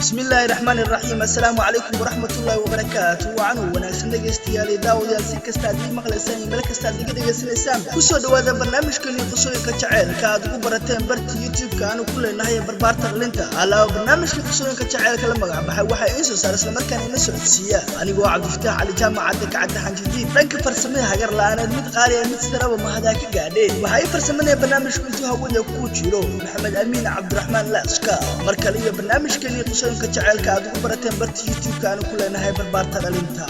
بسم الله الرحمن الرحيم. السلام عليكم ورحمة الله وبركاته. وعنو وناسن دغيستيالي داوديال si kasta aad maqlaysaan meel kasta aad dhageysanaysan ku soo dhawaada barnaamijkan qosooyinka jaceylka aad ugu barateen barta YouTube-ka aanu ku leenahay barbaarta linta ala barnaamijka qosooyinka jaceylka la magac baxay waxa ay soo saaray isla markaana ina socodsiiya anigoo Cabdifataax Ali Jaamacadda Kacadda Xanjidid dhanka farsamada hagar la'aaneed mid qaali ah mid saraba ma hada ka gaadhay waxa ay farsamada barnaamijku intuu hawada ku jiro Maxamed Amiin Cabdiraxmaan Laaska markale iyo barnaamijkan qosooyinka jaceylka aad ugu barateen barta YouTube-ka aanu ku leenahay barbaarta linta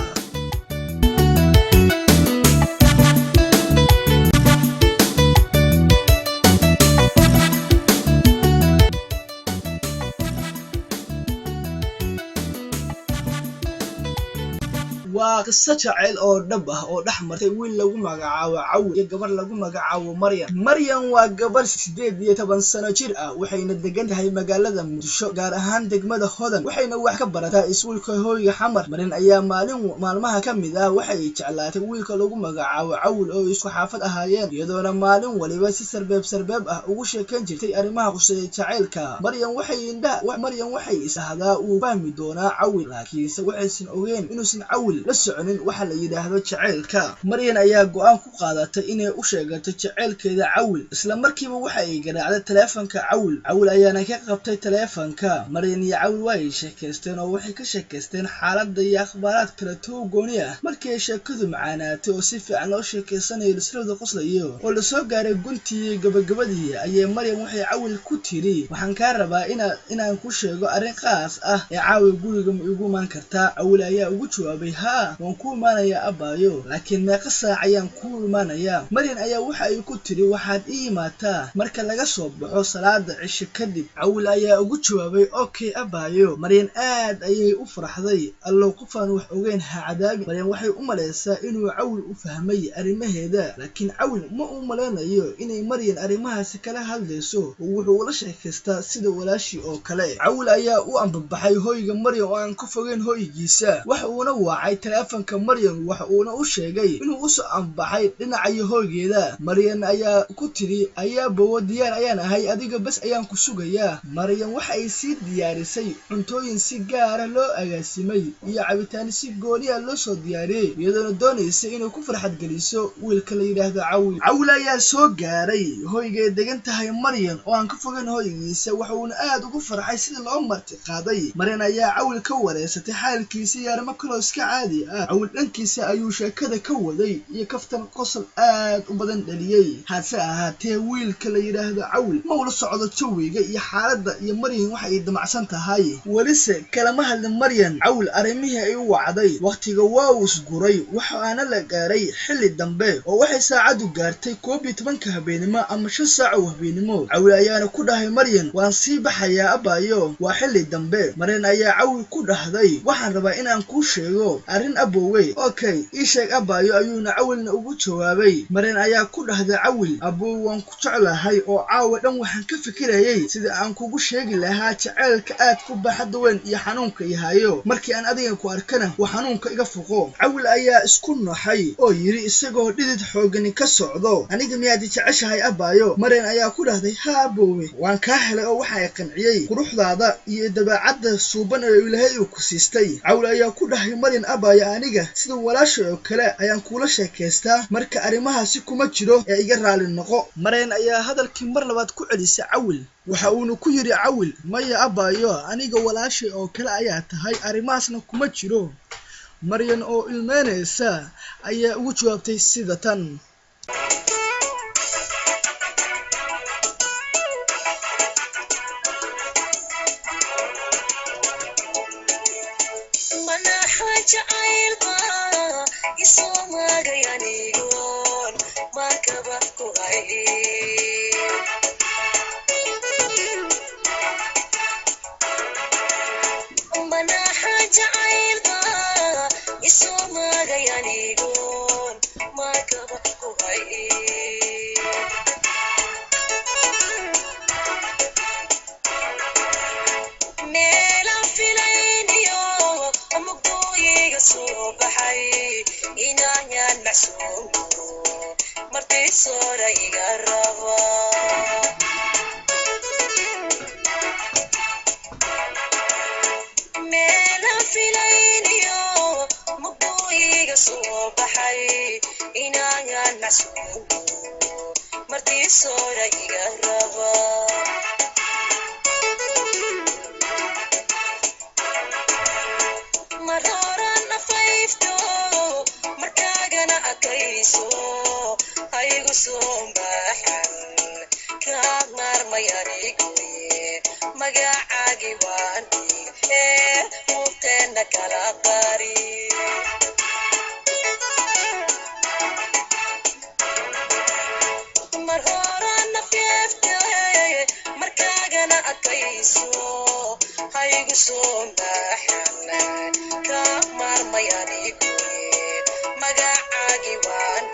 قصة جعل أو دبه أو دحمر تقول لو مجاعة عو يجبر لو مجاعة مريم وجبر سديد يتبان سنة جرأة وحين الدجنت هاي مجالة مشو جارهان دجمة خدن وحين وح كبرتها يسول كهوي حمر من أيام مالها كم ذا وحي جعلها تقول لو مجاعة عول أو يسوي حافظ أهايان يدور مالهم ولباس سرباب وش كان جرتي أرمها قصة جعل كا مريم وحي ده مريم وحي هذا وفهم دونا عول لكن سوى سن أوين إنه سن عول soconin waxa la yiraahdo jaceylka Maryan ayaa go'aan ku qaadatay inay u sheegato jaceylkeeda Cawl isla markiiba waxa ay garaacday teleefanka Cawl ayaana ka qabtay teleefanka Maryan iyo Cawl way sheekaysteen oo waxay ka sheekaysteen xaaladda iyo akhbaaraad kala gooni ah markii sheekadu macaanaatay oo si fiican loo sheekaysanayay isla qoslayo oo la soo gaaray guntii gabagabadii ayay Maryan waxay Cawl ku tiri waxaan ka rabaa inaan ku sheego arrin qaas ah ee Cawl guriga ma igu maan kartaa Cawl ayaa ugu jawaabay waan ku imaanaya abayo laakiin meeqa saac ayaan ku imaanaya Maryan ayaa waxa ay ku tiri waxaad ii imaataa marka laga soo baxo salaada cisho kadib Cawl ayaa ugu jawaabay okay abayo Maryan aad ayay u faraxday allow qofaan wax ogeyn ha cadaabi Maryan waxay u maleysaa inuu Cawl u fahmay arimaheeda laakiin Cawl ma u maleynayo inay Maryan arimahaasi kala hadlayso wuxuu la sheekaystaa sida walaashi oo kale Cawl ayaa u ambabaxay hooyga Maryan oo aan ku fogeyn hooygiisa waxa uu wacay teleefanka Maryan waxa uu u sheegay inuu u soo ambaxay dhinaca hooygeeda Maryan ayaa ku tiri ayaabo diyaar ayaan ahay adiga bas ayaan ku sugayaa Maryan waxa ay si diyaarisay cuntooyin si gaar ah loo agaasimay iyo cabitaan si gooni ah loo soo diyaariyay iyadoo doonaysa inuu ku farxad geliso wiilka la yiraahdo Cawl ayaa soo gaaray hooygeeda degan tahay Maryan oo aan ka fogeyn hooygiisa waxa uu aad ugu farxay sida loo marti qaaday Maryan ayaa Cawl ka wareysatay xaalkiisa yarma kale iska caadi Cawl dhankiisa ayuu sheekada ka waday iyo kaftan qosol aad u badan dhaliyay hase ahaatee wiilka la yiraahdo Cawl ma ula socdo jawiga iyo xaaladda iyo Maryan waxa ay damacsan tahay walise kalama hadlin Maryan Cawl arimihii ay u wacday waqtiga waa usguray waxa aan la gaaray xilli dambe oo waxay saacadu gaartay 12 habeenimo ama 5 saac oo habeenimo Cawl ayaana ku dhahay Maryan waan sii baxayaa abayo waa xilli dambe Maryan ayaa Cawl ku dhahday waxaan rabaa inaan ku sheego arrin abowey okay ii sheeg abayo ayuuna Cawlna ugu jawaabay Maryan ayaa ku dhahday Cawl abow waan ku jeclahay oo caawa dhan waxaan ka fikirayay sida aan kugu sheegi lahaa jaceylka aad ku baaxad weyn iyo xanuunka yahayo markii aan adiga ku arkana wax xanuunka iga fuqo Cawl ayaa isku naxay oo yiri isagoo dhidid xoogan ka socdo aniga miyaad jeceshahay abayo Maryan ayaa ku dhahday ha abowe waan ka helay oo waxa ay qanciyay quruxdaada iyo dabeecadda suuban ee Ilaahay uu ku siistay Cawl ayaa ku dhahay Maryan abayo aniga sida walaasha oo kale ayaan kula sheekaystaa marka arimahaasi kuma jiro ee iga raali noqo Maryan ayaa hadalkii mar labaad ku celisay Cawl waxa uu ku yiri Cawl maya abayo aniga walaasha oo kale ayaa tahay arimahaasna kuma jiro Maryan oo ilmeynaysa ayaa ugu jawaabtay sida tan baxay inaan macsuum martii soora iga raba meela filayniyo muqooyiga soo baxay inaan macsuum martii soora iga raba marhoran afayfto markaagana adkayso haygu soo baxan kaa maarmay aniguye magacaagi waan muubteena kala qari marhoran afayfto markaagana adkayso haygu soo baxan kaa maarmay aniguye magacaagi waan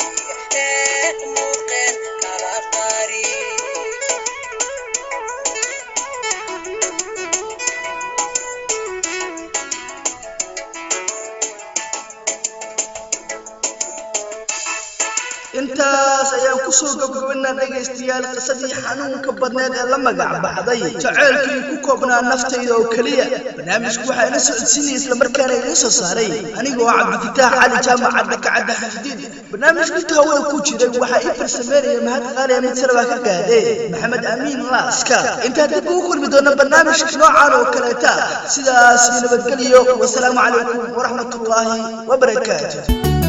muubteen kala qari intaas ayaan ku soo gabagabaynaa dhagaystayaal qisadii xanuunka badneed ee la magac baxday jaceylkii ku koobnaa naftayda oo keliya barnaamijku waxaa ina socodsiinaya isla markaana idiin soo saaray anigoo cabdifitaax cali jaamac cadda xafdiin barnaamijka inta hawada ku jiray waxaa ii farsameynaya mahad qaali mid sarabaa ka gaadhay maxamed amiin laaska intaa dib ugu kulmi doona barnaamijka noocan oo kaleeta sidaas nabadgelyo wasalaamu calaykum waraxmatullaahi wabarakaatuh